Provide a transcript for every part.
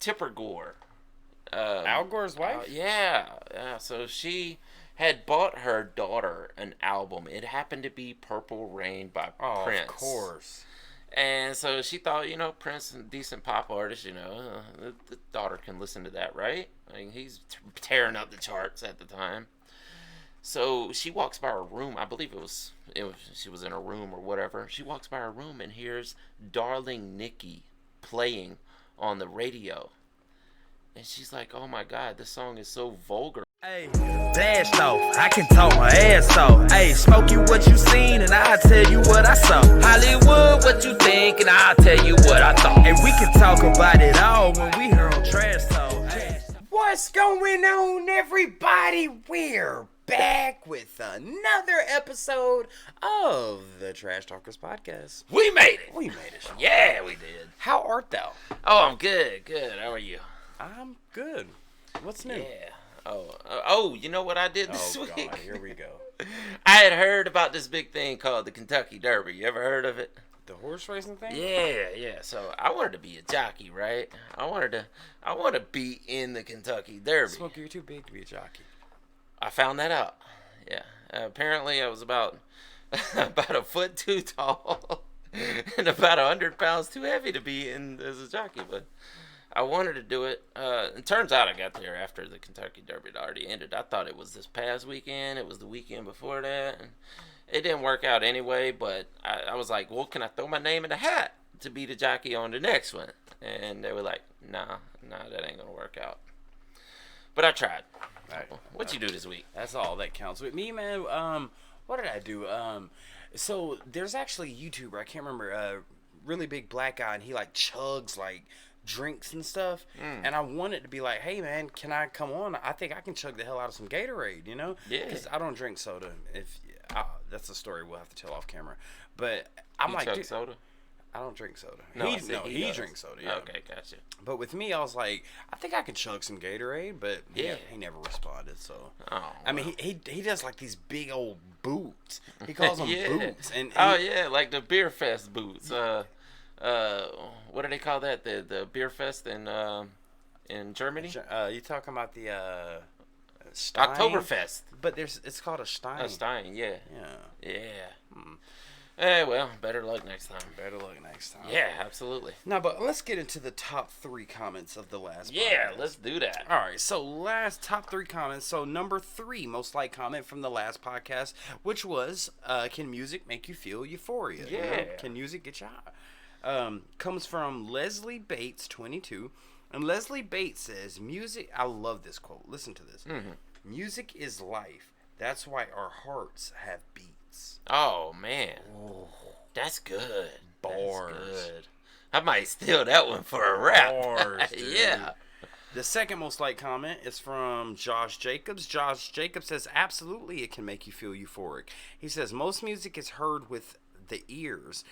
Tipper Gore. Al Gore's wife? Yeah. So she had bought her daughter an album. It happened to be Purple Rain by Prince. Of course. And so she thought, Prince, a decent pop artist, the daughter can listen to that, right? I mean, he's tearing up the charts at the time. So she walks by her room. I believe she was in her room or whatever. She walks by her room and hears Darling Nikki playing on the radio. And she's like, oh my God, this song is so vulgar. Hey, blast off, I can talk my ass off. Hey, Smokey, what you seen, and I'll tell you what I saw. Hollywood, what you think, and I'll tell you what I thought. And we can talk about it all when we hear on Trash Talk. Hey. What's going on, everybody? We're back with another episode of the Trash Talkers podcast. We made it. We made it. Yeah, we did. How art thou? Oh, I'm good. How are you? I'm good. What's new? Yeah. Oh, you know what I did this week? Oh, God, here we go. I had heard about this big thing called the Kentucky Derby. You ever heard of it? The horse racing thing? Yeah. So I wanted to be a jockey, right? I want to be in the Kentucky Derby. Smokey, you're too big to be a jockey. I found that out. Yeah. Apparently, I was about a foot too tall and about 100 pounds too heavy to be in as a jockey, but I wanted to do it. It turns out I got there after the Kentucky Derby had already ended. I thought it was this past weekend. It was the weekend before that. And it didn't work out anyway, but I was like, well, can I throw my name in the hat to be the jockey on the next one? And they were like, nah, that ain't going to work out. But I tried. Right. What'd you do this week? That's all that counts. With me, man, what did I do? So there's actually a YouTuber, I can't remember, really big black guy, and he like chugs like drinks and stuff, and I wanted to be like, hey man, can I come on? I think I can chug the hell out of some Gatorade, Yeah. because I don't drink soda. That's a story we'll have to tell off camera, but I'm like, dude, soda? I don't drink soda. No, he drinks soda. Yeah. Okay, gotcha. But with me, I was like, I think I can chug some Gatorade, but yeah, he never responded. So I mean, he does like these big old boots. He calls them boots, and like the beer fest boots. What do they call that? The beer fest in Germany? You talking about the Stein? Oktoberfest. But it's called a Stein. A Stein, yeah. Yeah. Well, better luck next time. Yeah, absolutely. Now, but let's get into the top 3 comments of the last Yeah, podcast. let's do that. All right, so last top 3 comments. So number 3 most liked comment from the last podcast, which was, can music make you feel euphoria? Yeah. Can music get you high? Comes from Leslie Bates 22, and Leslie Bates says, music, I love this quote, listen to this. Music is life, that's why our hearts have beats. Oh man, that's good. Bars. That's good. I might steal that one for a rap. Bars, dude. Yeah. The second most liked comment is from Josh Jacobs. Josh Jacobs says, absolutely it can make you feel euphoric. He says, most music is heard with the ears.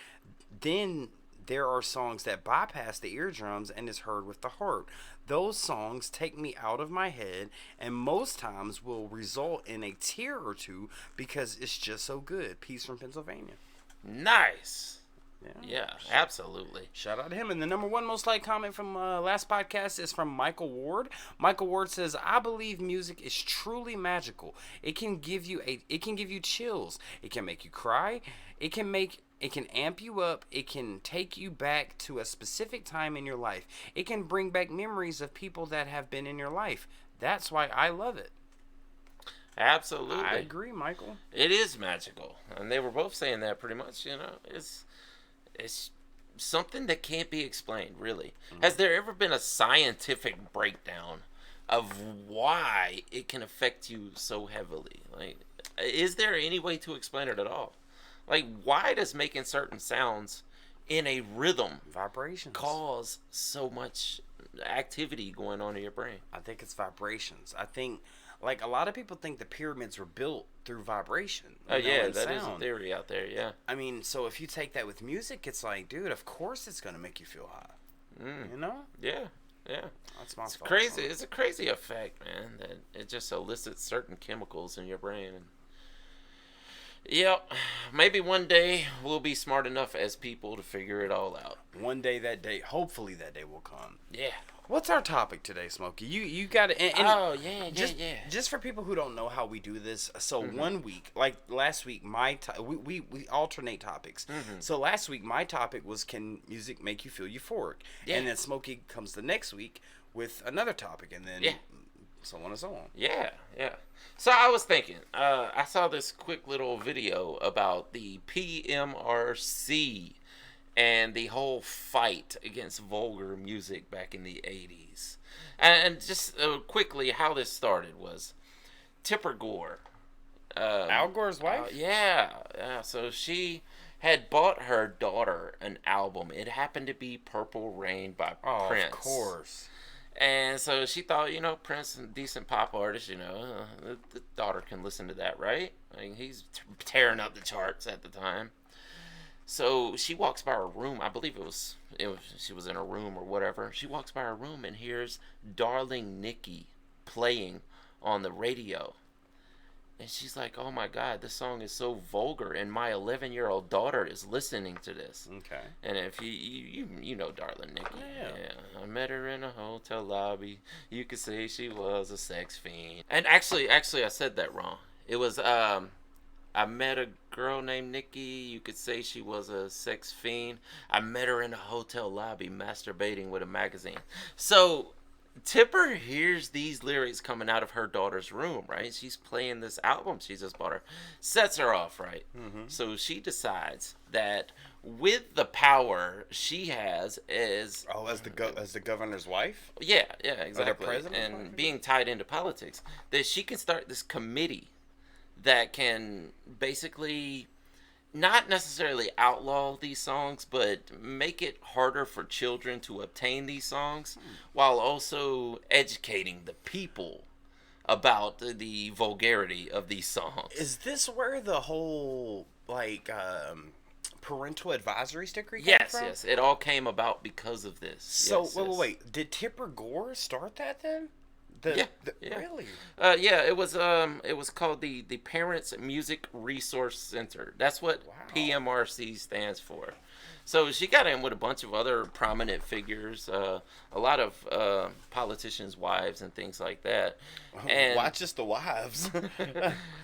Then there are songs that bypass the eardrums and is heard with the heart. Those songs take me out of my head and most times will result in a tear or two because it's just so good. Peace from Pennsylvania. Nice. Yeah, absolutely. Shout out to him. And the number 1 most liked comment from last podcast is from Michael Ward. Michael Ward says, I believe music is truly magical. It can give you chills. It can make you cry. It can amp you up. It can take you back to a specific time in your life. It can bring back memories of people that have been in your life. That's why I love it. Absolutely. I agree, Michael. It is magical. And they were both saying that pretty much, It's something that can't be explained, really. Has there ever been a scientific breakdown of why it can affect you so heavily? Like, is there any way to explain it at all? Like, why does making certain sounds in a rhythm vibrations cause so much activity going on in your brain? I think it's vibrations. I think, like, a lot of people think the pyramids were built through vibration. Oh, yeah, that is a theory out there, yeah. I mean, so if you take that with music, it's like, dude, of course it's going to make you feel high. You know? Yeah. That's my It's crazy. It's a crazy effect, man, that it just elicits certain chemicals in your brain. And Yep. Maybe one day we'll be smart enough as people to figure it all out. One day, that day, hopefully that day will come. Yeah. What's our topic today, Smokey? You got to. Oh yeah, Just for people who don't know how we do this, so one week, like last week, we alternate topics. So last week, my topic was, can music make you feel euphoric? Yeah. And then Smokey comes the next week with another topic, and then so on and so on. Yeah. So I was thinking, I saw this quick little video about the PMRC and the whole fight against vulgar music back in the 80s. And just quickly, how this started was Tipper Gore. Al Gore's wife? Yeah. So she had bought her daughter an album. It happened to be Purple Rain by Prince. Of course. And so she thought, Prince, a decent pop artist, the daughter can listen to that, right? I mean, he's tearing up the charts at the time. So she walks by her room. I believe she was in her room or whatever. She walks by her room and hears Darling Nikki playing on the radio. And she's like, oh my God, this song is so vulgar, and my 11-year-old daughter is listening to this. Okay. And if you know Darling Nikki. Yeah. I met her in a hotel lobby. You could say she was a sex fiend. And actually I said that wrong. It was, I met a girl named Nikki. You could say she was a sex fiend. I met her in a hotel lobby masturbating with a magazine. So Tipper hears these lyrics coming out of her daughter's room, right? She's playing this album she just bought her. Sets her off, right? So she decides that with the power she has as the governor's wife? Yeah, exactly. president's And wife? being tied into politics, that she can start this committee that can basically not necessarily outlaw these songs, but make it harder for children to obtain these songs, while also educating the people about the vulgarity of these songs. Is this where the whole parental advisory sticker came Yes, from? yes. It all came about because of this. So Yes, wait, yes. wait. Did Tipper Gore start that then? Yeah. Really? Yeah, it was called the Parents Music Resource Center. That's what PMRC stands for. So she got in with a bunch of other prominent figures, a lot of politicians' wives and things like that. And Why just the wives?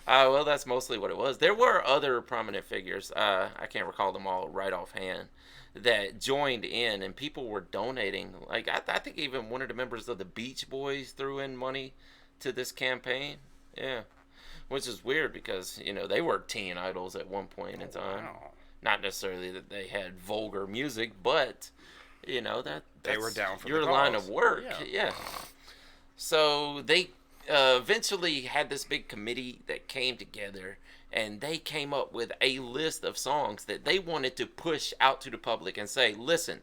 well, that's mostly what it was. There were other prominent figures. I can't recall them all right offhand, that joined in, and people were donating. Like I think even one of the members of the Beach Boys threw in money to this campaign. Yeah, which is weird because they were teen idols at one point in time. Wow. Not necessarily that they had vulgar music, but that They were down for the your line cause. of work. Yeah. Yeah. So they eventually had this big committee that came together, and they came up with a list of songs that they wanted to push out to the public and say, listen,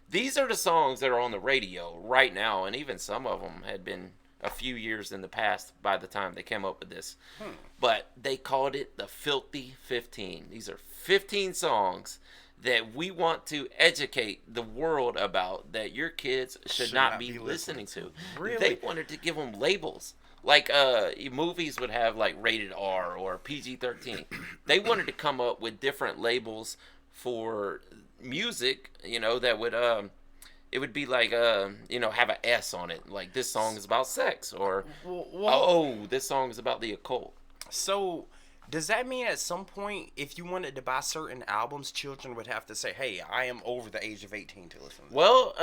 these are the songs that are on the radio right now, and even some of them had been a few years in the past by the time they came up with this. But they called it the Filthy 15. These are 15 songs that we want to educate the world about, that your kids should not be listening to. Really? They wanted to give them labels. Like movies would have like rated R or PG-13. They wanted to come up with different labels for music, that would it would be like have an S on it, like this song is about sex, or this song is about the occult. So does that mean at some point, if you wanted to buy certain albums, children would have to say, hey, I am over the age of 18 to listen to this? Well,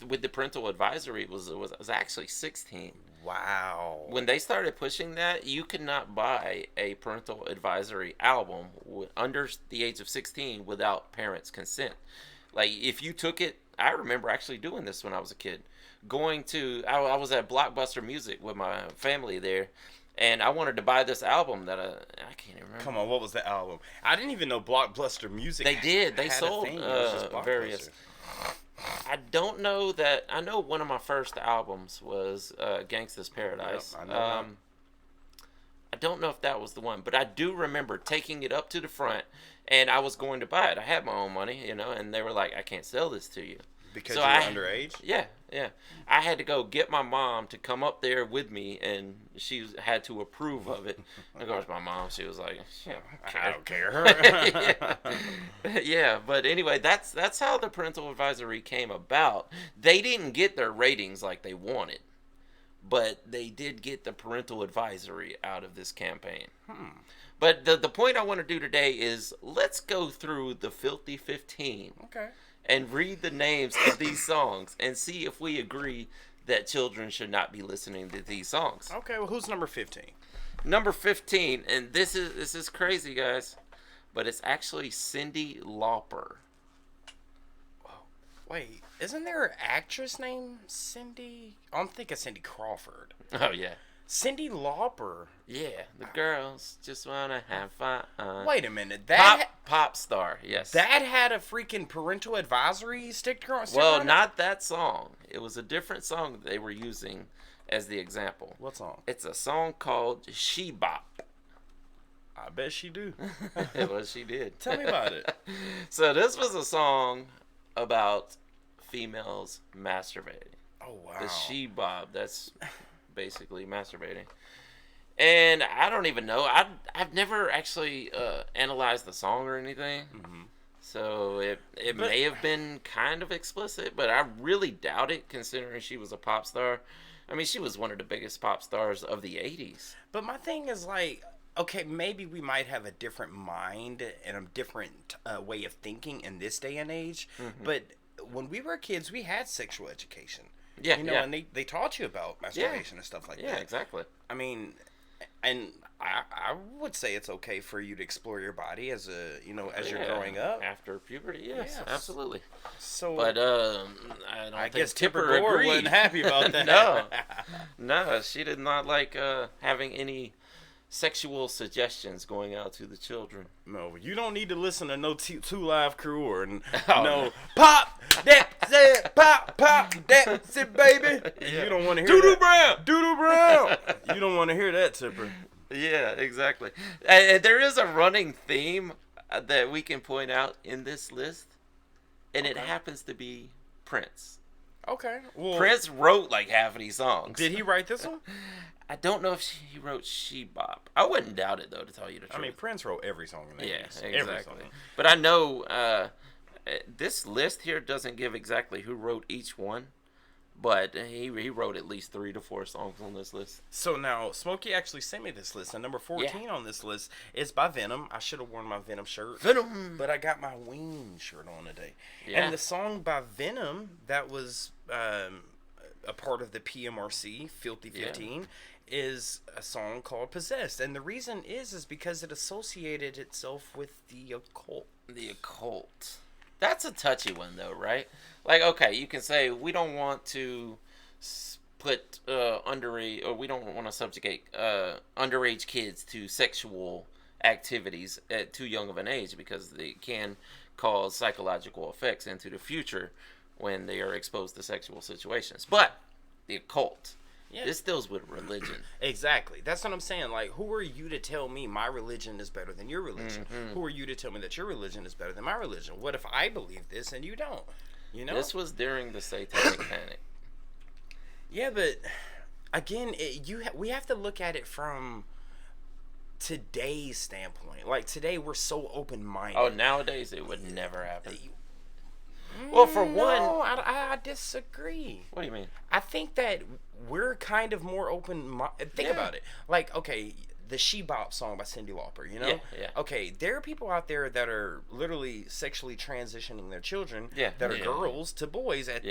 with the parental advisory, it was actually 16. Wow. When they started pushing that, you could not buy a parental advisory album under the age of 16 without parents' consent. Like, if you took it, I remember actually doing this when I was a kid. I was at Blockbuster Music with my family there, and I wanted to buy this album that I can't even remember. Come on, what was the album? I didn't even know Blockbuster Music. They did. They had a sold thing. It was just Blockbuster. various. I don't know that. I know one of my first albums was Gangsta's Paradise. Yep, I know that. I don't know if that was the one, but I do remember taking it up to the front, and I was going to buy it. I had my own money, and they were like, "I can't sell this to you." Because So you were underage? Yeah, Yeah. I had to go get my mom to come up there with me, and had to approve of it. Of course, my mom, she was like, yeah, I don't care. yeah. Yeah, but anyway, that's how the parental advisory came about. They didn't get their ratings like they wanted, but they did get the parental advisory out of this campaign. But the point I want to do today is let's go through the Filthy 15. Okay. And read the names of these songs and see if we agree that children should not be listening to these songs. Okay, well, who's number 15? Number 15, and this is crazy, guys, but it's actually Cyndi Lauper. Wait, isn't there an actress named Cindy? Oh, I'm thinking Cindy Crawford. Oh, yeah. Cyndi Lauper. Yeah, the girls just want to have fun. Wait a minute. Pop star, yes. That had a freaking parental advisory sticker on Well, it? not that song. It was a different song that they were using as the example. What song? It's a song called She Bop. I bet she do. Well, she did. Tell me about it. So this was a song about females masturbating. Oh, wow. The She Bop, that's basically masturbating. And I don't even know. I've never actually analyzed the song or anything. Mm-hmm. So it may have been kind of explicit, but I really doubt it considering she was a pop star. I mean, she was one of the biggest pop stars of the 80s. But my thing is like, okay, maybe we might have a different mind and a different way of thinking in this day and age. Mm-hmm. But when we were kids, we had sexual education. Yeah, you know, and they taught you about masturbation and stuff like that. Yeah, exactly. I mean, and I would say it's okay for you to explore your body as you're growing up after puberty. Yes, absolutely. So, but I guess think Tipper Gore wasn't happy about that. No, she did not like having any sexual suggestions going out to the children. No, you don't need to listen to no Two Live Crew or Pop that's it, pop that's it, baby. Yeah. You don't want to hear Doodoo Brown. You don't want to hear that, Tipper. Yeah, exactly. And there is a running theme that we can point out in this list, and it happens to be Prince. Okay. Well, Prince wrote like half of these songs. Did he write this one? I don't know if he wrote She Bop. I wouldn't doubt it, though, to tell you the truth. I mean, Prince wrote every song in the 80s. Exactly. But I know this list here doesn't give exactly who wrote each one, but he wrote at least 3 to 4 songs on this list. So now, Smokey actually sent me this list, and number 14 on this list is by Venom. I should have worn my Venom shirt. Venom! But I got my Ween shirt on today. Yeah. And the song by Venom that was a part of the PMRC, Filthy 15, is a song called Possessed. And the reason is because it associated itself with the occult. The occult. That's a touchy one, though, right? Like, okay, you can say we don't want to put underage, or we don't want to subjugate underage kids to sexual activities at too young of an age because they can cause psychological effects into the future when they are exposed to sexual situations. But the occult. Yeah. This deals with religion. Exactly. That's what I'm saying. Like, who are you to tell me my religion is better than your religion? Mm-hmm. Who are you to tell me that your religion is better than my religion? What if I believe this and you don't? You know? This was during the Satanic Panic. Yeah, but again, we have to look at it from today's standpoint. Like, today we're so open-minded. Oh, nowadays it would never happen. Well, for one... No, I disagree. What do you mean? I think that we're kind of more open-minded. Think about it. Like, okay, the She Bop song by Cyndi Lauper, you know? Yeah. Okay, there are people out there that are literally sexually transitioning their children that are girls to boys at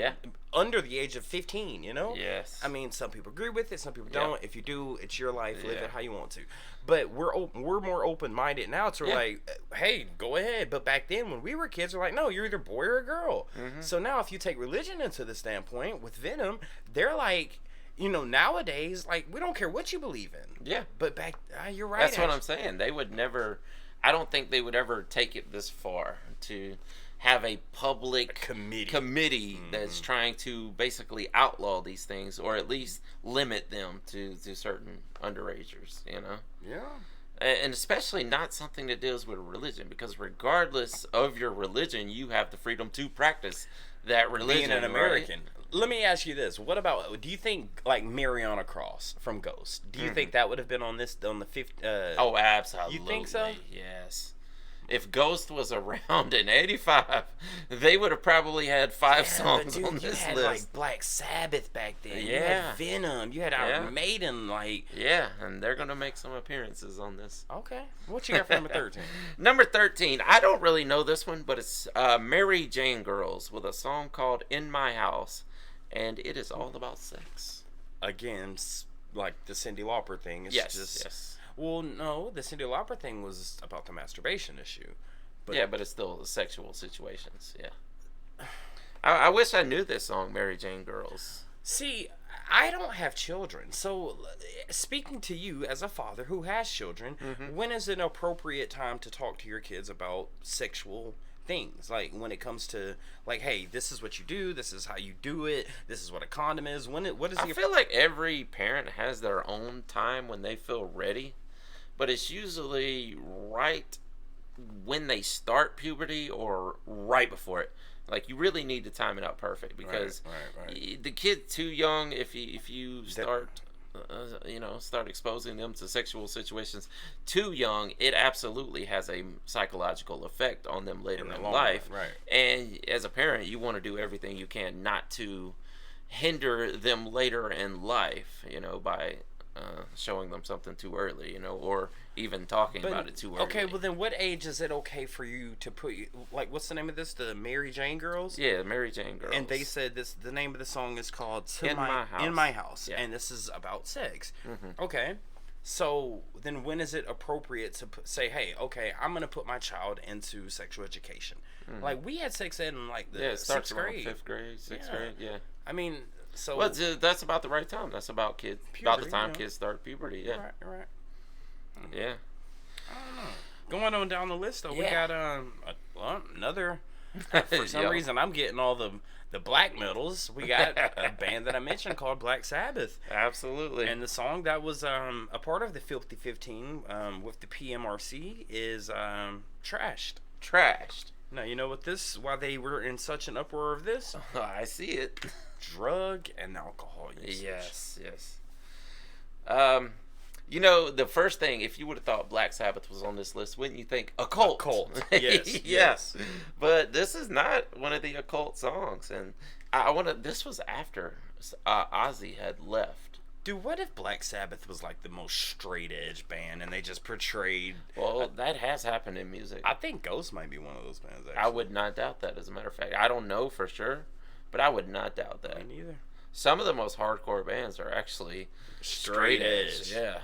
under the age of 15, you know? Yes. I mean, some people agree with it, some people don't. If you do, it's your life. Live it how you want to. But we're more open-minded now. So we're like, hey, go ahead. But back then, when we were kids, we're like, no, you're either boy or a girl. Mm-hmm. So now if you take religion into the standpoint with Venom, they're like, you know, nowadays, like, we don't care what you believe in. Yeah. But back, you're right. That's what I'm saying. They would never, I don't think they would ever take it this far to have a public committee that's trying to basically outlaw these things or at least limit them to certain underagers, you know? Yeah. And especially not something that deals with religion, because regardless of your religion, you have the freedom to practice that religion. Being an American. let me ask you this: what about? Do you think like Mariana Cross from Ghost? Do you think that would have been on the fifth? Oh, absolutely. You think so? Yes. If Ghost was around in '85, they would have probably had 5 songs dude, on you this had list. like Black Sabbath back then. You Yeah. had Venom. You had Iron Maiden. Like, Yeah, and they're gonna make some appearances on this. okay, what you got for number 13? Number 13, I don't really know this one, but it's Mary Jane Girls with a song called "In My House," and it is all about sex. Again, like the Cyndi Lauper thing. It's just, Yes. Well, no, the Cyndi Lauper thing was about the masturbation issue. But it's still sexual situations. Yeah. I wish I knew this song, Mary Jane Girls. See, I don't have children, so speaking to you as a father who has children, when is an appropriate time to talk to your kids about sexual things? Like when it comes to like, hey, this is what you do, this is how you do it, this is what a condom is. What is I feel like every parent has their own time when they feel ready, but it's usually right when they start puberty or right before it. Like, you really need to time it out perfect, because right. the kid's too young. If you start start exposing them to sexual situations too young, it absolutely has a psychological effect on them later in life. Right. And as a parent, you want to do everything you can not to hinder them later in life, by showing them something too early, or even talking about it too early. Okay, well then what age is it okay for you to put, like, what's the name of this? The Mary Jane Girls? Yeah, Mary Jane Girls. And they said the name of the song is called In My House. In My House. Yeah. And this is about sex. Okay. So then when is it appropriate to say, hey, okay, I'm going to put my child into sexual education? Like, we had sex ed in like the it starts 6th around grade. 5th grade, 6th grade, yeah. I mean, so... Well, that's about the right time. That's about kids. About the time kids start puberty, yeah. Right. Yeah. I don't know. Going on down the list, though, we got another... for some reason, I'm getting all the black medals. We got a band that I mentioned called Black Sabbath. Absolutely. And the song that was a part of the Filthy 15 with the PMRC is Trashed. Now, you know what why they were in such an uproar of this? I see it. Drug and alcohol usage. Yes. The first thing, if you would have thought Black Sabbath was on this list, wouldn't you think Occult? Occult. Yes. Yes. But this is not one of the Occult songs, and this was after Ozzy had left. Dude, what if Black Sabbath was like the most straight edge band and they just portrayed... Well, that has happened in music. I think Ghost might be one of those bands, actually. I would not doubt that, as a matter of fact. I don't know for sure, but I would not doubt that. Me neither. Some of the most hardcore bands are actually straight edge. Yeah.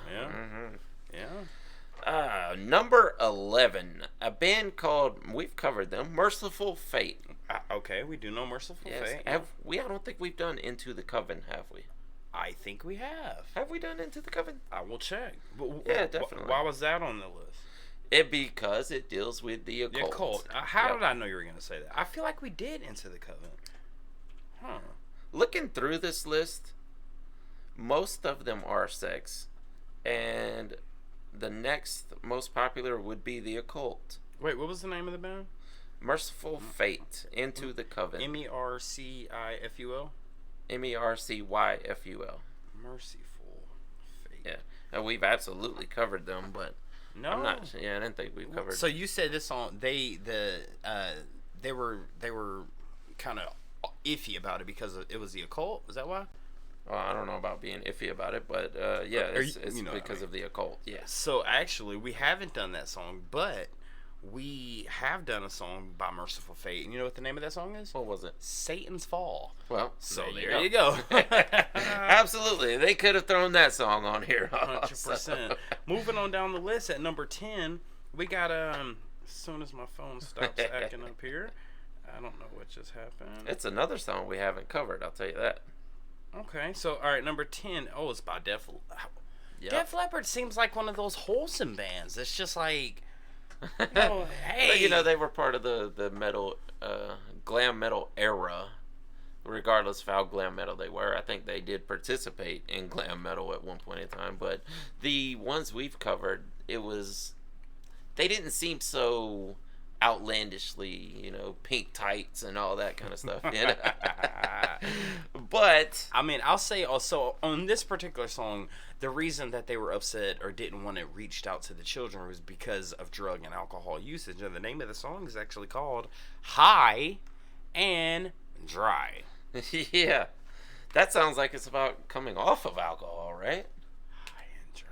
Number 11, a band called, we've covered them, Merciful Fate. Okay, we do know Merciful Fate. I don't think we've done Into the Coven, have we? I think we have. Have we done Into the Coven? I will check. Yeah, definitely. Why was that on the list? Because it deals with the occult. The occult. How did I know you were going to say that? I feel like we did Into the Coven. Huh. Looking through this list, most of them are sex, and the next most popular would be the occult. Wait, what was the name of the band? Merciful Fate, Into the Coven. Merciful? Mercyful. Merciful Fate. Yeah, and we've absolutely covered them, but no, I didn't think we've covered. So you said this song, they were kind of iffy about it because it was the occult. Is that why? Well, I don't know about being iffy about it, but it's because of the occult. Yeah. So actually, we haven't done that song, but we have done a song by Merciful Fate. And you know what the name of that song is? What was it? Satan's Fall. Well, so there you go. Absolutely. They could have thrown that song on here. 100%. Moving on down the list at number 10, we got, as soon as my phone stops acting up here, I don't know what just happened. It's another song we haven't covered, I'll tell you that. Okay, so, all right, number 10. Oh, it's by Def Leppard. Yep. Def Leppard seems like one of those wholesome bands. It's just like... hey, they were part of the metal, glam metal era. Regardless of how glam metal they were, I think they did participate in glam metal at one point in time. But the ones we've covered, they didn't seem so outlandishly, pink tights and all that kind of stuff. But I mean, I'll say also on this particular song, the reason that they were upset or didn't want it reached out to the children was because of drug and alcohol usage. And the name of the song is actually called High and Dry. Yeah, that sounds like it's about coming off of alcohol, right? High and dry.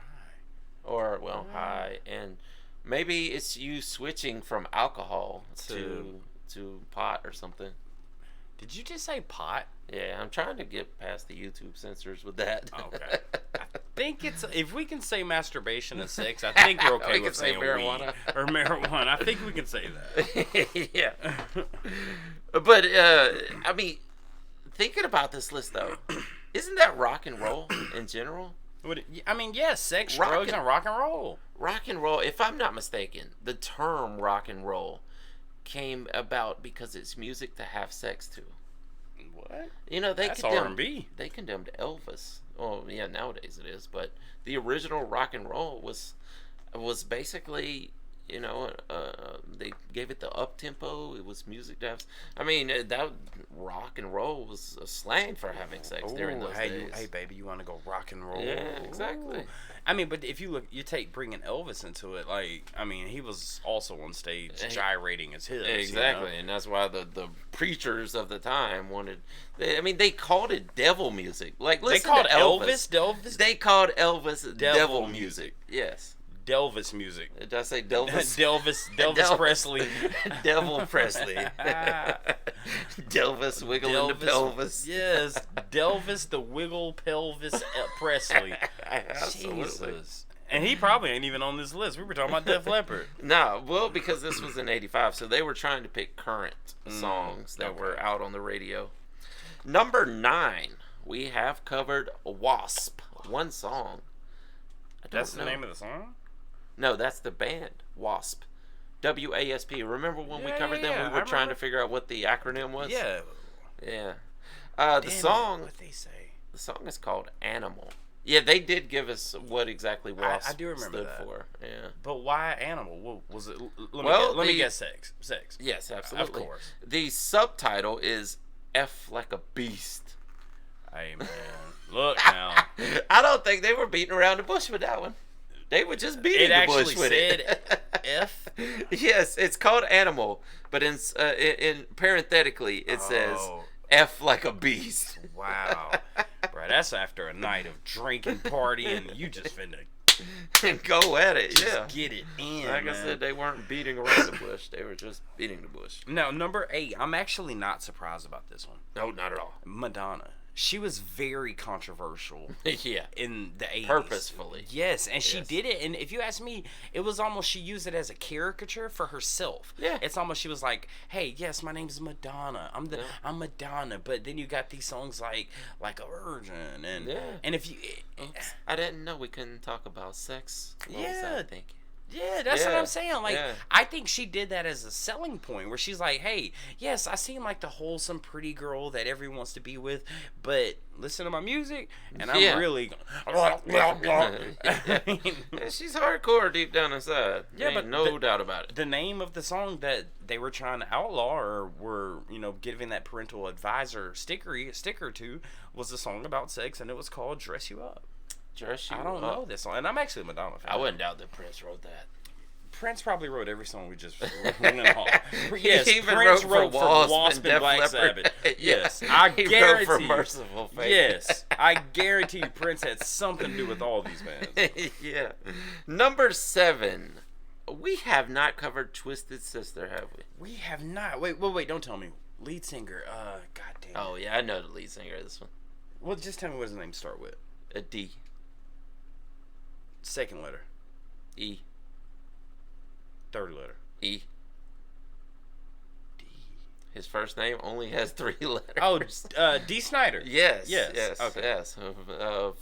Or, well, high and maybe it's you switching from alcohol to pot or something. Did you just say pot? Yeah, I'm trying to get past the YouTube censors with that. Okay. I think it's, if we can say masturbation and sex, I think we're okay with saying marijuana. weed or marijuana. I think we can say that. Yeah. But, I mean, thinking about this list, though, isn't that rock and roll in general? I mean, yes, sex, drugs, and rock and roll. Rock and roll, if I'm not mistaken, the term rock and roll came about because it's music to have sex to. What? That's R&B. They condemned Elvis. Oh, yeah, nowadays it is. But the original rock and roll was basically, they gave it the up tempo. It was music to have. I mean, that rock and roll was a slang for having sex during those days. Hey, baby, you want to go rock and roll? Yeah, exactly. Ooh. I mean, but if you look, you take bringing Elvis into it, he was also on stage gyrating his hips. Exactly, and that's why the preachers of the time wanted. They called it devil music. Like, listen, they called to Elvis. Delvis. They called Elvis devil music. Yes. Delvis music. Did I say Delvis? Delvis Presley. Devil Presley. Delvis wiggling the pelvis. Yes, Delvis the wiggle pelvis Presley. Absolutely. Jesus. And he probably ain't even on this list. We were talking about Def Leppard. No, well, because this was in '85, so they were trying to pick current songs that were out on the radio. Number 9, we have covered Wasp. One song. That's the name of the song? No, that's the band, Wasp. W-A-S-P. Remember when we covered them? We were trying to figure out what the acronym was? Yeah. Yeah. The song... What they say? The song is called Animal. Yeah, they did give us what exactly Wasp I do remember stood that. for. Yeah. But why Animal? What was it? Let me guess sex. Sex. Yes, absolutely. Of course. The subtitle is F like a beast. Hey, man. Look now. I don't think they were beating around the bush with that one. They were just beating the bush with it. It actually said F? Yes, it's called Animal, but in parenthetically it says F like a beast. Wow. Bro, that's after a night of drinking, partying, you just finna go at it, just get it in, Like man. I said, they weren't beating around the bush. They were just beating the bush. Now, number 8, I'm actually not surprised about this one. No, not at all. Madonna. She was very controversial. Yeah. In the 80s. Purposefully. Yes, and she did it, and if you ask me, it was almost, she used it as a caricature for herself. Yeah. It's almost, she was like, hey, yes, my name's Madonna. I'm Madonna, but then you got these songs like a virgin, and if you... I didn't know we couldn't talk about sex. What was that thinking? Yeah, that's what I'm saying. I think she did that as a selling point where she's like, hey, yes, I seem like the wholesome, pretty girl that everyone wants to be with, but listen to my music, and I'm really... She's hardcore deep down inside. Yeah, but no doubt about it. The name of the song that they were trying to outlaw or were, giving that parental advisor sticker to was a song about sex, and it was called Dress You Up. I don't know this song, and I'm actually a Madonna fan. I wouldn't doubt that Prince wrote that. Prince probably wrote every song we just went off. Yes, he even Prince wrote for Wasp and Black Sabbath. Yes, I guarantee wrote for Merciful Fate. Yes, I guarantee you Prince had something to do with all these bands. Yeah. Number 7. We have not covered Twisted Sister, have we? We have not. Wait, don't tell me. Lead singer, goddamn. Oh, yeah, I know the lead singer of this one. Well, just tell me what his name start with. A D. Second letter. E. Third letter. E. D. His first name only has 3 letters. Oh, D. Snyder. Yes. Okay. Yes.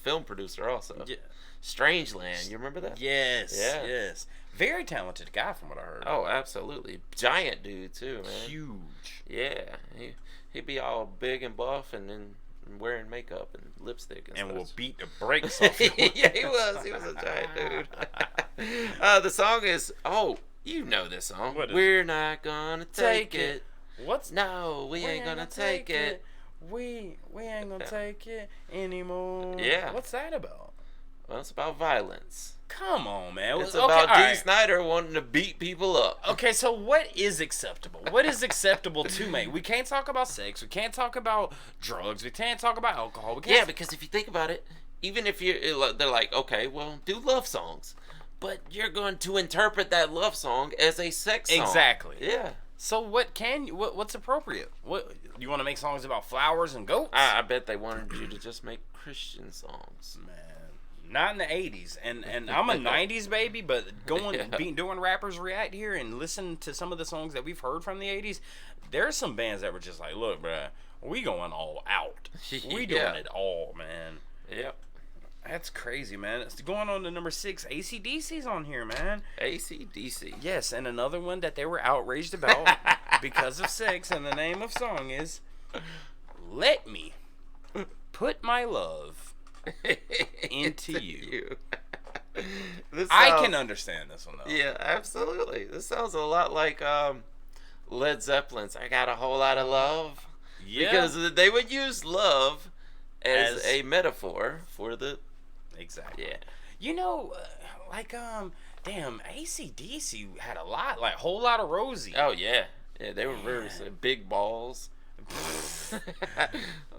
Film producer also. Yeah. Strangeland. You remember that? Yes. Yeah. Yes. Very talented guy from what I heard. Oh, absolutely. Giant dude too, man. Huge. Yeah. He'd be all big and buff and then wearing makeup and lipstick and will beat the brakes off you. Yeah, he was a giant dude. The song is You know this song. What is We're not gonna take it. What's No, we ain't gonna take it. We ain't gonna take it anymore. Yeah. What's that about? Well, it's about violence. Come on, man. It's Okay, about all Dee right. Snider wanting to beat people up. Okay, so what is acceptable? What is acceptable to make? We can't talk about sex. We can't talk about drugs. We can't talk about alcohol. We can't Yeah, because if you think about it, even if they're like, okay, well, do love songs, but you're going to interpret that love song as a sex song. Exactly. Yeah. So what's appropriate? What you want to make songs about flowers and goats? I bet they wanted you to just make Christian songs. Man, not in the 80s. And I'm a 90s baby, but doing Rappers React here and listen to some of the songs that we've heard from the 80s, there's some bands that were just like, look, bruh, we going all out. We doing it all, man. Yep. That's crazy, man. It's going on to number 6. AC/DC's on here, man. AC/DC. Yes, and another one that they were outraged about because of sex, and the name of song is Let Me Put My Love Into You. I can understand this one, though. Yeah, absolutely. This sounds a lot like Led Zeppelin's I Got a Whole Lot of Love. Yeah. Because they would use love as a metaphor for the... Exactly. Yeah. You know, damn, AC/DC had a lot, like Whole Lot of Rosie. Oh, yeah. Yeah, they were very big balls. A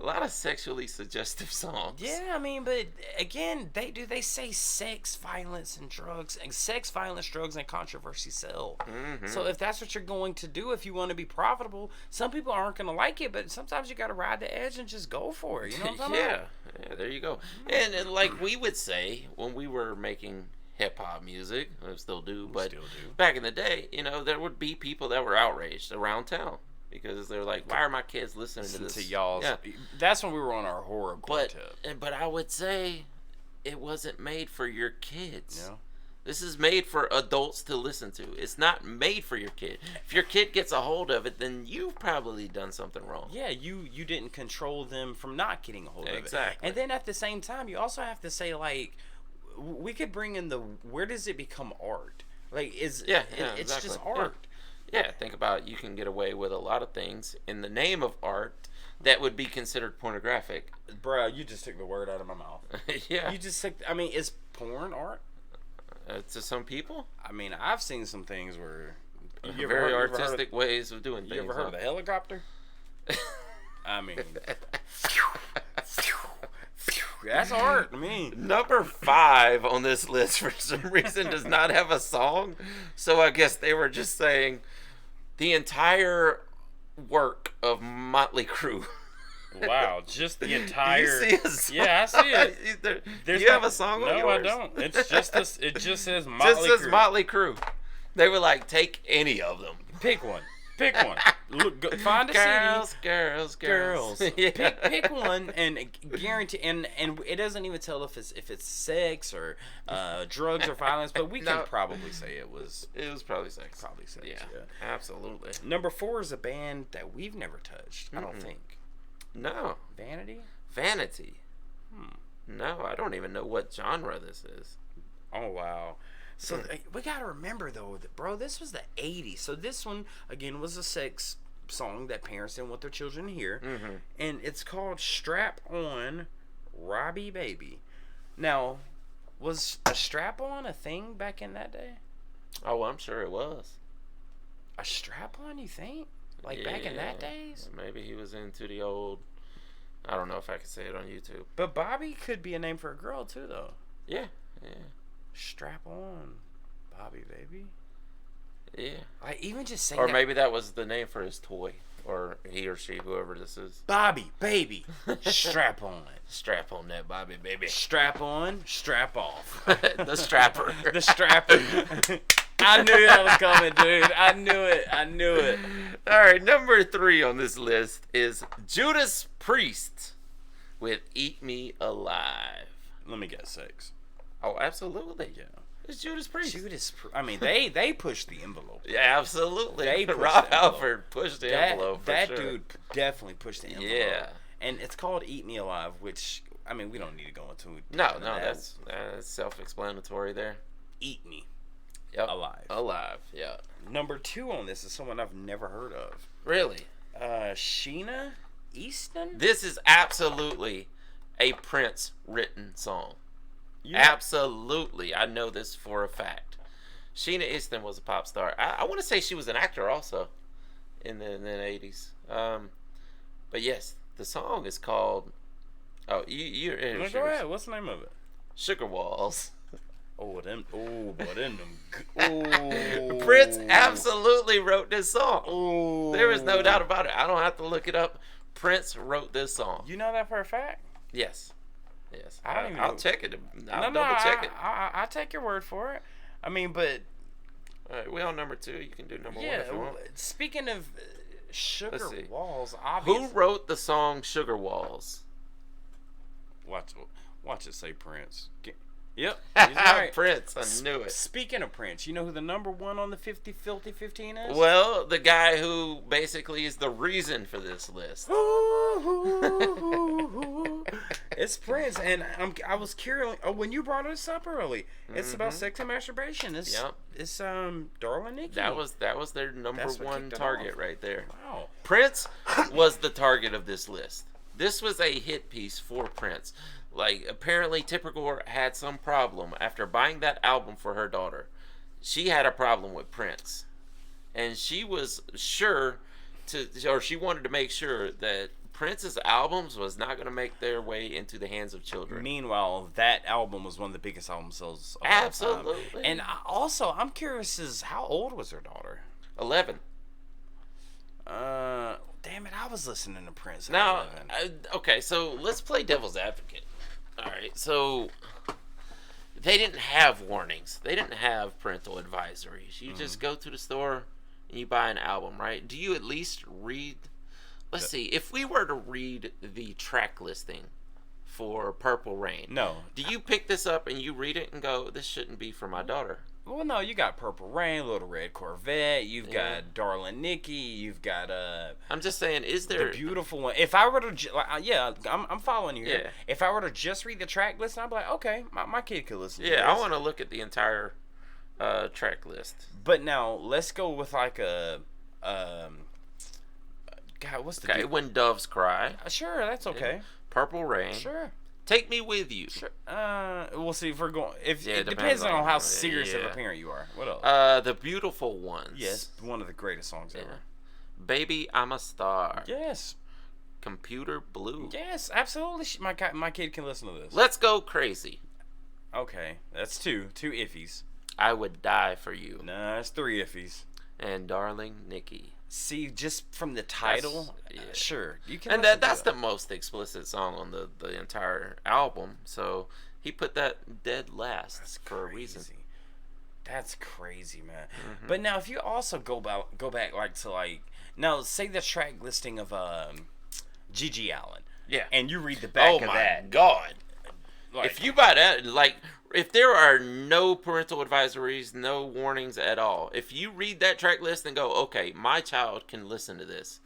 lot of sexually suggestive songs. Yeah, I mean, but again, they say sex, violence, and drugs, and sex, violence, drugs, and controversy sell. Mm-hmm. So if that's what you're going to do, if you want to be profitable, some people aren't going to like it, but sometimes you got to ride the edge and just go for it. You know what I'm talking about? Yeah, there you go. And like we would say when we were making hip hop music, I still do, but back in the day, there would be people that were outraged around town. Because they're like, why are my kids listening to this? To y'all's. Yeah. That's when we were on our horrorcore tip. But I would say it wasn't made for your kids. Yeah. This is made for adults to listen to. It's not made for your kid. If your kid gets a hold of it, then you've probably done something wrong. Yeah, you didn't control them from not getting a hold of it. Exactly. And then at the same time, you also have to say, like, we could bring in where does it become art? Like, it's exactly. just art. Yeah, think about it. You can get away with a lot of things in the name of art that would be considered pornographic. Bruh, you just took the word out of my mouth. Yeah. You just took, I mean, is porn art? To some people. I mean, I've seen some things where... Very artistic ways of doing things. You ever heard of the helicopter? I mean... That's art to me. Number 5 on this list for some reason does not have a song. So I guess they were just saying the entire work of Motley Crue. Wow, just the entire... Do you see a song? Yeah, I see it. Do you have a song on yours? No, I don't. It's just this. It just says Motley Crue. Just says Motley Crue. They were like, take any of them. Pick one. Pick one. Look, find a city. Girls. Yeah. Pick one and guarantee. And it doesn't even tell if it's sex or drugs or violence. But we can probably say it was. It was probably sex. Probably sex. Yeah, Yeah. absolutely. Number 4 is a band that we've never touched. I don't think. No. Vanity. No, I don't even know what genre this is. Oh wow. So we gotta remember though, that, bro, this was the '80s. So this one again was a sex song that parents didn't want their children to hear, and it's called "Strap On, Robbie Baby." Now, was a strap on a thing back in that day? Oh, I'm sure it was. A strap on, you think? Like back in that days? Maybe he was into the old. I don't know if I can say it on YouTube. But Bobby could be a name for a girl too, though. Yeah. Strap on, Bobby Baby. Yeah. I even just say. Or maybe that was the name for his toy, or he or she, whoever this is. Bobby Baby, strap on. Strap on that Bobby Baby. Strap on, strap off. The strapper. The strapper. I knew that was coming, dude. I knew it. All right, number 3 on this list is Judas Priest with "Eat Me Alive." Let me guess, 6. Oh, absolutely. Yeah. It's Judas Priest. I mean, they pushed the envelope. Yeah, absolutely. They pushed Rob the envelope. Halford pushed the envelope. That sure. dude definitely pushed the envelope. Yeah. And it's called "Eat Me Alive," which I mean, we don't need to go into. No, that's self-explanatory there. Eat me. Yep. Alive. Alive. Yeah. Number 2 on this is someone I've never heard of. Really? Sheena Easton? This is absolutely a Prince written song. Yeah. Absolutely. I know this for a fact. Sheena Easton was a pop star. I want to say she was an actor also in the 80s. But yes, the song is called... Oh, you No, go ahead. What's the name of it? Sugar Walls. Oh, them. Oh, but them. Prince absolutely wrote this song. Oh. There is no doubt about it. I don't have to look it up. Prince wrote this song. You know that for a fact? Yes. Yes. I don't even I'll know. check it. I'll No, double check it. I take your word for it. I mean, but All right, we on number 2. You can do number 1 yeah. if you want. Speaking of Sugar Let's see. Walls, Who obviously. wrote the song Sugar Walls? Watch it say Prince. Yep, he's right. Prince. I knew it. Speaking of Prince, you know who the number 1 on the Filthy 15 is? Well, the guy who basically is the reason for this list. It's Prince, and I was curious when you brought this up early. It's about sex and masturbation. It's Darling Nikki. That was their number That's what 1 kicked it target off. right there. Wow. Prince was the target of this list. This was a hit piece for Prince. Like, apparently Tipper Gore had some problem after buying that album for her daughter. She had a problem with Prince. And she was sure she wanted to make sure that Prince's albums was not going to make their way into the hands of children. Meanwhile, that album was one of the biggest album sales of all Absolutely. time. And also, I'm curious is how old was her daughter? 11. Damn it, I was listening to Prince at Now, 11. okay, so let's play devil's advocate. All right, so they didn't have warnings. They didn't have parental advisories. You just go to the store and you buy an album, right? Do you at least read? Let's see. If we were to read the track listing for Purple Rain, No. do you pick this up and you read it and go, "This shouldn't be for my daughter"? Well, no, you got Purple Rain, Little Red Corvette, you've got Darling Nikki, you've got I'm just saying, is there the beautiful one. If I were to, I'm following you here. Yeah. If I were to just read the track list, I'd be like, okay, my kid could listen to Yeah, this. I want to look at the entire track list. But now, let's go with like a, God, what's the Okay, dude? When Doves Cry, Sure, that's okay. Purple Rain, Sure. Take Me With You. Sure. We'll see if we're going. If Yeah, it it depends depends on on- how serious of a yeah. parent you are. What else? The Beautiful Ones. Yes, one of the greatest songs Yeah. ever. Baby, I'm a Star. Yes. Computer Blue. Yes, absolutely. My kid can listen to this. Let's Go Crazy. Okay, that's two iffies. I Would Die For You. Nah, that's 3 iffies. And Darling Nikki. See, just from the title, yeah. sure, you can. And listen to that's it. the most explicit song on the entire album. So he put that dead last for a reason. That's crazy, man. But now, if you also go back like to like now, say the track listing of Gigi Allen, Yeah. and you read the back Oh of my that. God. Like, If you buy that, like, if there are no parental advisories, no warnings at all, if you read that track list and go, okay, my child can listen to this,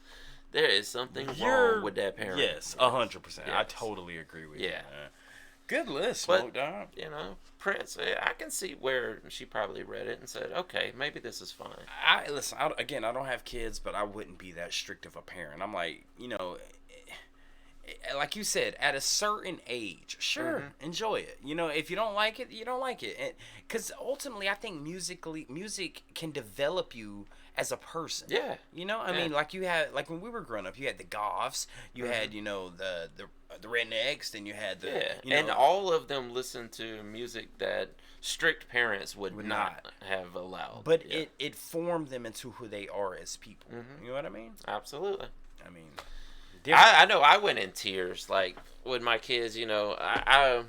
there is something wrong with that parent. Yes, 100%. I Yes. totally agree with you. Yeah. Man. Good list, But, Smoke Dog. you know, Prince, I can see where she probably read it and said, okay, maybe this is fine. Listen. Again, I don't have kids, but I wouldn't be that strict of a parent. I'm like, like you said, at a certain age, sure, enjoy it. If you don't like it, you don't like it. Because ultimately, I think music can develop you as a person. Yeah. I mean, like you had, like when we were growing up, you had the goths, you had, the rednecks, then you had the, and all of them listened to music that strict parents would not have allowed. But it formed them into who they are as people. You know what I mean? Absolutely. I mean, I know I went in tears, like, with my kids,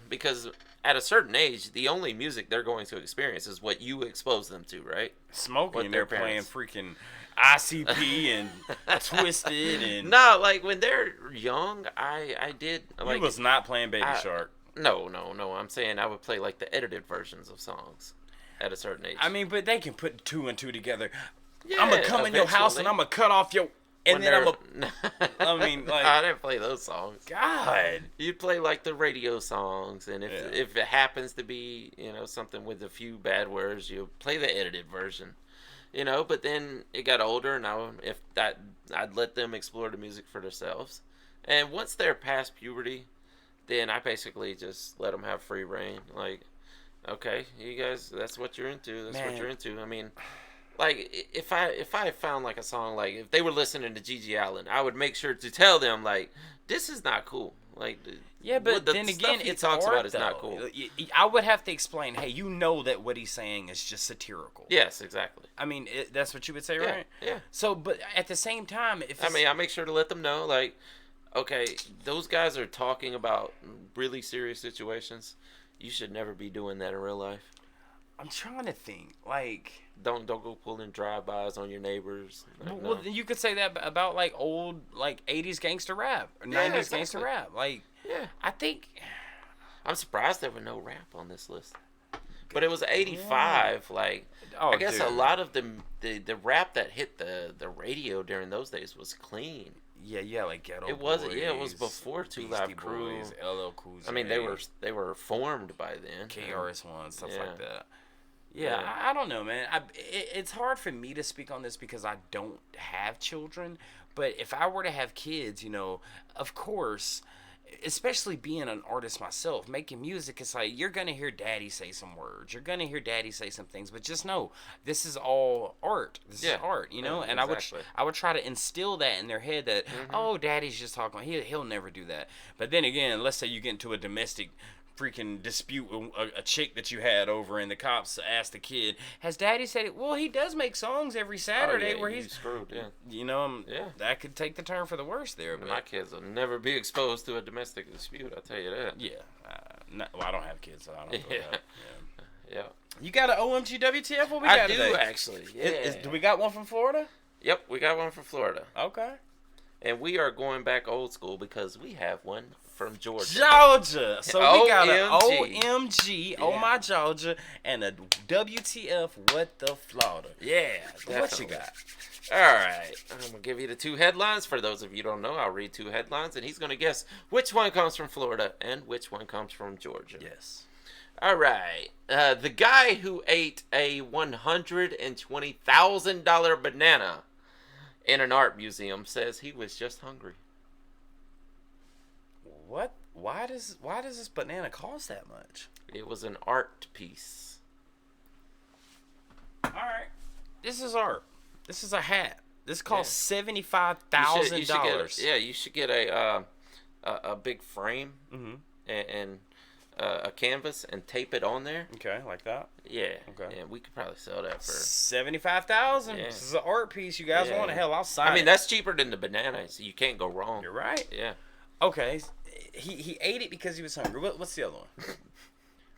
because at a certain age, the only music they're going to experience is what you expose them to, right? Smokey, With and their they're playing parents. freaking ICP and Twisted and... No, like, when they're young, I did, like... He was not playing Baby Shark. No, I'm saying I would play, like, the edited versions of songs at a certain age. I mean, but they can put 2 and 2 together. Yeah, I'm going to come in your house and eventually. I'm going to cut off your... And then I mean, like, I didn't play those songs. God. You'd play like the radio songs, and if it happens to be something with a few bad words, you play the edited version. But then it got older, and I'd let them explore the music for themselves. And once they're past puberty, then I basically just let them have free reign. Like, okay, you guys, that's what you're into. That's what you're into. I mean, like, if I found like a song, like if they were listening to Gigi Allen, I would make sure to tell them, like, this is not cool. Like, yeah, but then again, he it's talks art, about is though. not cool. I would have to explain, hey, that what he's saying is just satirical. Yes, exactly. I mean, that's what you would say, right? Yeah. So, but at the same time, I make sure to let them know, like, okay, those guys are talking about really serious situations. You should never be doing that in real life. I'm trying to think, like, don't go pulling drive-bys on your neighbors. Well, you could say that about like old, like 80s gangster rap or 90s gangster rap. Like, I think I'm surprised there were no rap on this list. But it was 85. Like, I guess a lot of the rap that hit the radio during those days was clean. Yeah, like Ghetto It Boys. it was before Two Live Crew. Boys, LL Cool J. I mean, they were formed by then. KRS-One, stuff like that. Yeah, I don't know, man. It's hard for me to speak on this because I don't have children. But if I were to have kids, of course, especially being an artist myself, making music, it's like you're going to hear daddy say some words. You're going to hear daddy say some things. But just know, this is all art. This is art, And exactly. I would try to instill that in their head that, oh, daddy's just talking. He'll never do that. But then again, let's say you get into a domestic freaking dispute with a chick that you had over, and the cops asked the kid, has daddy said it? Well, he does make songs every Saturday where he's screwed. That could take the turn for the worse there. But my kids will never be exposed to a domestic dispute, I'll tell you that. I don't have kids, so I don't know that. Yeah. You got an OMG WTF? What we got today? I do, actually. Yeah. Do we got one from Florida? Yep, we got one from Florida. Okay. And we are going back old school because we have one from Georgia. So we got an OMG, oh my Georgia, and a WTF, what the Florida. Yeah, definitely. What you got? All right, I'm going to give you the two headlines. For those of you who don't know, I'll read two headlines, and he's going to guess which one comes from Florida and which one comes from Georgia. Yes. All right. The guy who ate a $120,000 banana in an art museum says he was just hungry. What? Why does this banana cost that much? It was an art piece. All right. This is art. This is a hat. This costs $75,000. Yeah, you should get a big frame and a canvas and tape it on there. Okay, like that. Yeah. Okay. And we could probably sell that for $75,000. This is an art piece. You guys want it? Hell, I'll sign it. I mean, that's cheaper than the banana, so you can't go wrong. You're right. Yeah. Okay. He ate it because he was hungry. What's the other one?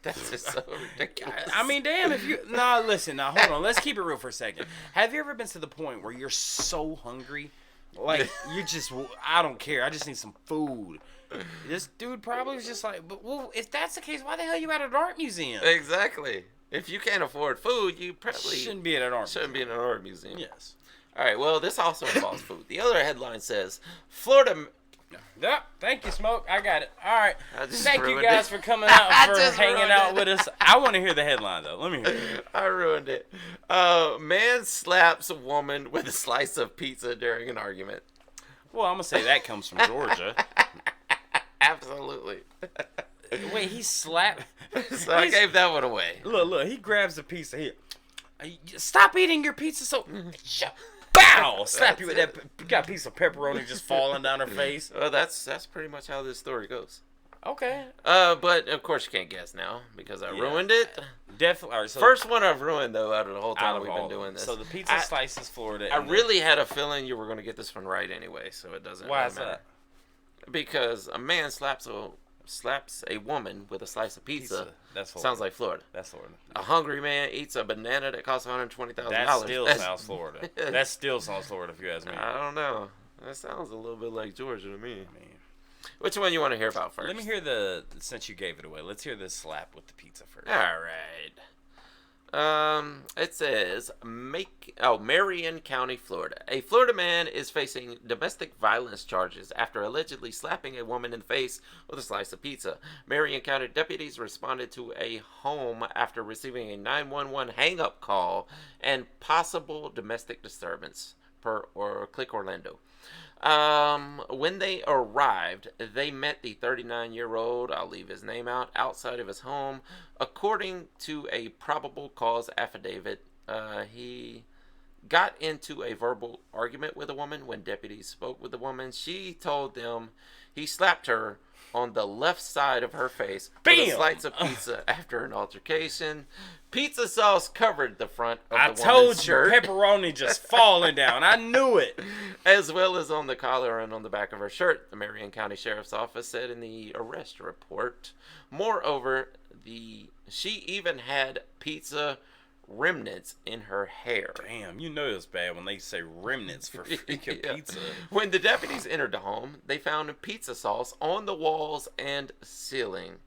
That's just so ridiculous. I mean, damn, if you... Nah, listen. Now, hold on. Let's keep it real for a second. Have you ever been to the point where you're so hungry? Like, you just... I don't care. I just need some food. This dude probably was just like... But, well, if that's the case, why the hell are you at an art museum? Exactly. If you can't afford food, you probably... Shouldn't be at an art museum. Yes. All right, well, this also involves food. The other headline says, Florida... Yep. Thank you, Smoke. I got it. All right. Thank you ruined guys it. for coming out, for hanging ruined out it. with us. I want to hear the headline, though. Let me hear it. I ruined it. Man slaps a woman with a slice of pizza during an argument. Well, I'm going to say that comes from Georgia. Absolutely. Wait, he slapped... So I gave that one away. Look, he grabs the pizza here. Stop eating your pizza so... Bow! Slap you with that. You got a piece of pepperoni just falling down her face. Well, that's pretty much how this story goes. Okay. But of course you can't guess now because I ruined it. Definitely. All right, so First one I've ruined though out of the whole time we've been doing this. So the pizza slice is Florida. I really had a feeling you were going to get this one right anyway, so it doesn't. Why really is matter. that? Because a man slaps a woman with a slice of pizza. That's Florida. Sounds like Florida. That's Florida. A hungry man eats a banana that costs $120,000. That still sounds Florida. That still sounds Florida if you ask me. I don't know. That sounds a little bit like Georgia to me. Which one you want to hear about first? Let me hear since you gave it away, let's hear the slap with the pizza first. All right. It says Marion County, Florida. A Florida man is facing domestic violence charges after allegedly slapping a woman in the face with a slice of pizza. Marion County deputies responded to a home after receiving a 911 hang-up call and possible domestic disturbance, per Click Orlando. When they arrived, they met the 39-year-old, I'll leave his name out, outside of his home. According to a probable cause affidavit, he got into a verbal argument with a woman. When deputies spoke with the woman, she told them he slapped her on the left side of her face with a slice of pizza after an altercation. Pizza sauce covered the front of the woman's shirt. I told you, pepperoni just falling down. I knew it. As well as on the collar and on the back of her shirt, the Marion County Sheriff's Office said in the arrest report. Moreover, she even had pizza remnants in her hair. Damn, you know it's bad when they say remnants for freaking pizza. When the deputies entered the home, they found pizza sauce on the walls and ceiling.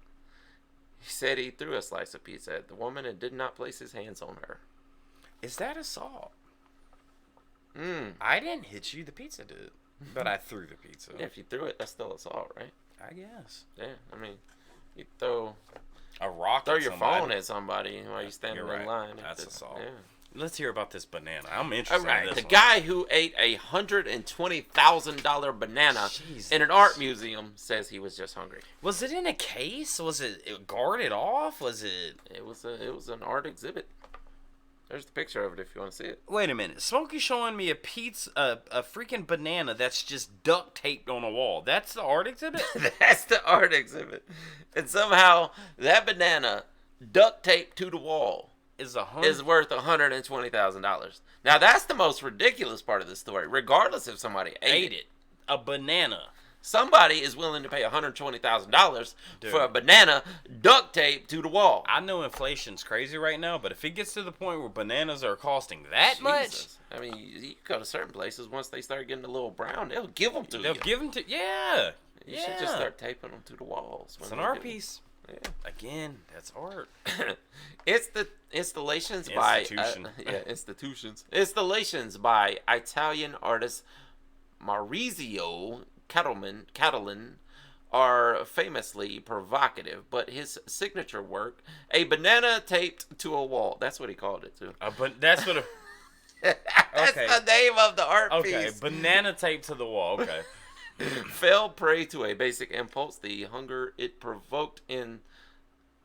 He said he threw a slice of pizza at the woman and did not place his hands on her. Is that assault? I didn't hit you, the pizza did. But I threw the pizza. Yeah, if you threw it, that's still assault, right? I guess. Yeah, I mean, you throw a rock throw at your somebody. phone at somebody while you're standing in line. That's assault. Yeah. Let's hear about this banana. I'm interested in this the one. guy who ate a $120,000 banana in an art museum says he was just hungry. Was it in a case? Was it guarded off? Was it? It was an art exhibit. There's the picture of it if you want to see it. Wait a minute. Smokey's showing me a freaking banana that's just duct taped on a wall. That's the art exhibit? That's the art exhibit. And somehow that banana duct taped to the wall is worth $120,000. Now that's the most ridiculous part of the story. Regardless if somebody ate it. A banana. Somebody is willing to pay $120,000 for a banana duct taped to the wall. I know inflation's crazy right now, but if it gets to the point where bananas are costing that much, I mean, you go to certain places, once they start getting a little brown, they'll give them to you. They'll give them to, yeah. You should just start taping them to the walls. It's an art piece. Yeah. Again, that's art. It's the installations by institutions. Installations by Italian artist Maurizio Catalan are famously provocative, but his signature work, a banana taped to a wall. That's what he called it too. That's what. That's the name of the art piece. Okay, banana taped to the wall. Okay. Fell prey to a basic impulse, the hunger it provoked in.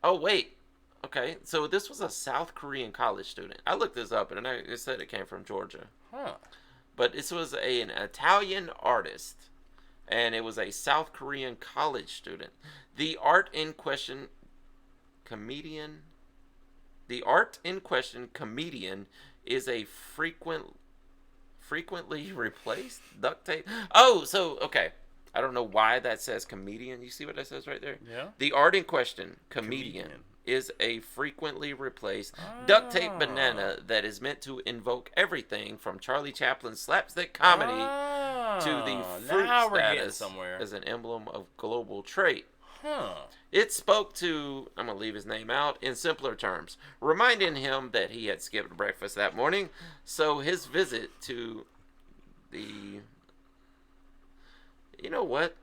Oh wait. Okay, so this was a South Korean college student. I looked this up, and it said it came from Georgia. Huh. But this was an Italian artist, and it was a South Korean college student. The art in question, comedian, is a frequently replaced duct tape. Oh, so, okay. I don't know why that says comedian. You see what that says right there? Yeah. The art in question, comedian. Is a frequently replaced duct tape banana that is meant to invoke everything from Charlie Chaplin's slapstick comedy to the fruit status as an emblem of global trade. It spoke to, I'm going to leave his name out, in simpler terms, reminding him that he had skipped breakfast that morning, so his visit to the... You know what?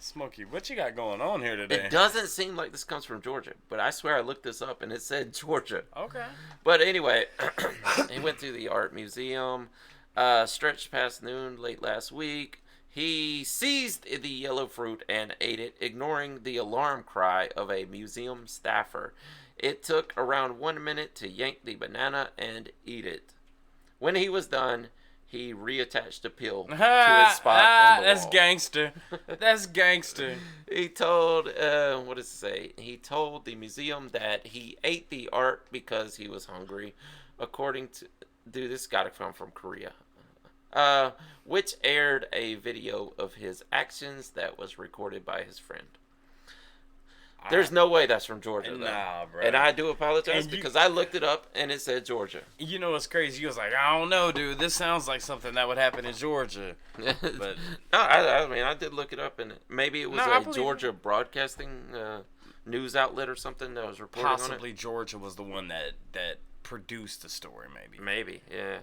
Smokey, what you got going on here today? It doesn't seem like this comes from Georgia, but I swear I looked this up and it said Georgia. Okay. But anyway, he went to the art museum, stretched past noon late last week. He seized the yellow fruit and ate it, ignoring the alarm cry of a museum staffer. It took around 1 minute to yank the banana and eat it. When he was done, he reattached the peel to its spot on the that's wall. Gangster. That's gangster. He told, what does it say? He told the museum that he ate the art because he was hungry. According to, dude, this got to come from Korea. Which aired a video of his actions that was recorded by his friend. There's no way that's from Georgia, though. Nah, bro. And I do apologize because I looked it up and it said Georgia. You know what's crazy? You was like, I don't know, dude. This sounds like something that would happen in Georgia. But no, I mean, I did look it up and maybe it was a Georgia broadcasting news outlet or something that was reporting Possibly on it. Georgia was the one that produced the story, maybe. Maybe, yeah.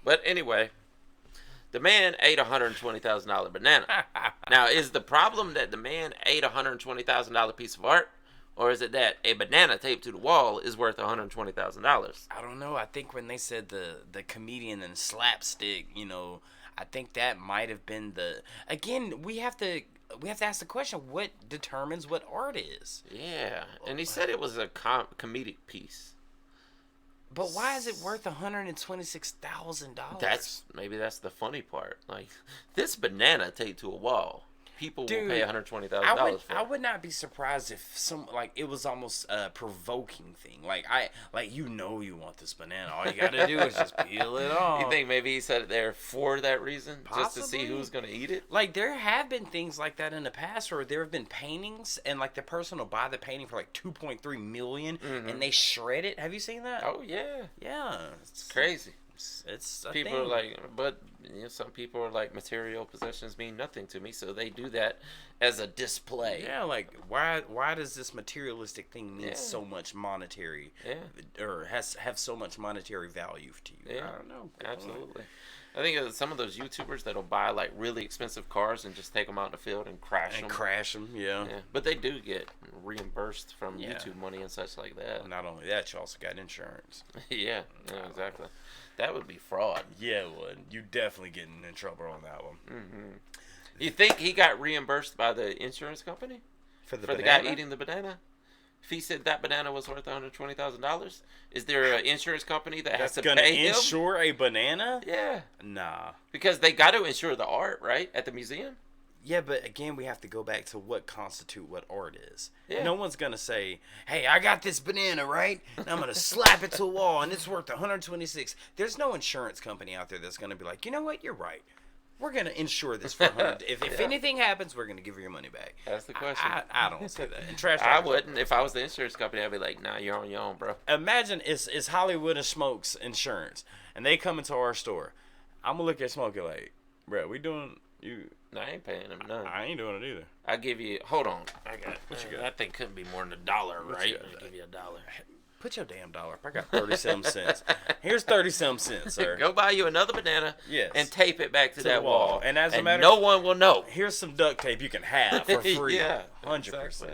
But anyway, the man ate a $120,000 banana. Now, is the problem that the man ate a $120,000 piece of art? Or is it that a banana taped to the wall is worth $120,000? I don't know. I think when they said the comedian and slapstick, you know, I think that might have been the. Again, we have to ask the question: what determines what art is? Yeah, and he said it was a comedic piece. But why is it worth $126,000? That's the funny part. Like, this banana taped to a wall, people Dude, will pay $120,000 for. I would not be surprised if it was almost a provoking thing. You want this banana. All you gotta do is just peel it off. You think maybe he said it there for that reason, just to see Possibly. who's gonna eat it? Like, there have been things like that in the past where there have been paintings and like the person will buy the painting for like $2.3 million and they shred it. Have you seen that? Oh yeah, Yeah, it's crazy. It's a People thing. are like, but some people are like, material possessions mean nothing to me, so they do that as a display. Yeah, like why does this materialistic thing mean Yeah. so much monetary, or have so much monetary value to you? Yeah, I don't know. absolutely. I think some of those YouTubers that'll buy like really expensive cars and just take them out in the field and crash them. Yeah. Yeah, but they do get reimbursed from Yeah. YouTube money and such like that. Not only that, you also got insurance. Yeah, exactly. That would be fraud. Yeah, it would. You definitely getting in trouble on that one. You think he got reimbursed by the insurance company For for the guy eating the banana? If he said that banana was worth $120,000, is there an insurance company that has That's to gonna pay him? insure a banana? Yeah, Nah. because they got to insure the art, right, at the museum. Yeah, but again, we have to go back to what constitute what art is. Yeah. No one's gonna say, "Hey, I got this banana, right? And I'm gonna slap it to a wall, and it's worth 126." There's no insurance company out there that's gonna be like, "You know what? You're right. We're gonna insure this for 100. If anything happens, we're gonna give you your money back." That's the question. I don't say that. And trash. I talkers- wouldn't. If I was the insurance company, I'd be like, nah, you're on your own, bro. Imagine it's Hollywood and Smokes Insurance, and they come into our store. I'm gonna look at Smokey like, "Bro, we doing you." No, I ain't paying him none. I ain't doing it either. I give you. Hold on. I got. What you got? That thing couldn't be more than $1, right? you got? I'll give you $1. Put your damn dollar up. I got 30-some cents. Here's 30-some cents, sir. Go buy you another banana. Yes. And tape it back to the that wall. wall. And as a matter no of- one will know. Here's some duct tape you can have for free. Yeah, 100%. exactly.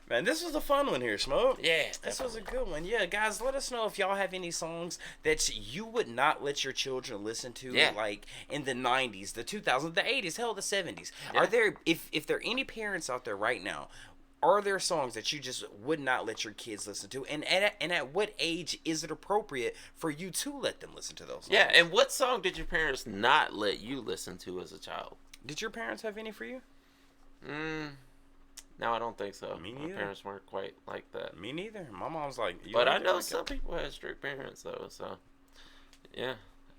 Man, this was a fun one here, Smoke. Yeah, This was a good one. Yeah, guys, let us know if y'all have any songs that you would not let your children listen to, Yeah. like in the 90s, the 2000s, the 80s, hell, the 70s. Yeah. Are there, if there are any parents out there right now, are there songs that you just would not let your kids listen to? And at what age is it appropriate for you to let them listen to those songs? Yeah, and what song did your parents not let you listen to as a child? Did your parents have any for you? No, I don't think so. Me My neither. parents weren't quite like that. Me neither. My mom's like, you But like I that? know Like some that? people had strict parents, though, so... Yeah.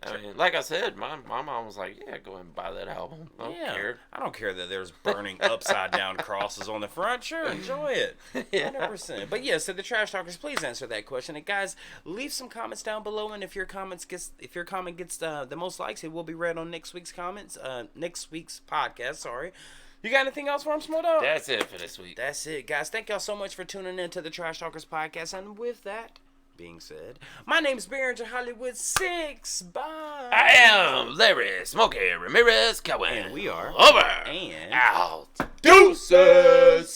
I mean, like I said, my mom was like, yeah, go ahead and buy that album. I don't care. I don't care that there's burning upside down crosses on the front. Sure, enjoy it. 100%. But yeah, so the Trash Talkers, please answer that question. And guys, leave some comments down below, and if your comment gets the most likes, it will be read on next week's podcast. Sorry. You got anything else for him, Smodo? That's it for this week. That's it, guys. Thank y'all so much for tuning in to the Trash Talkers podcast. And with that being said, my name's Barringer Hollywood 6. Bye. I am Larry Smokey Ramirez Cohen. And we are over and out. deuces.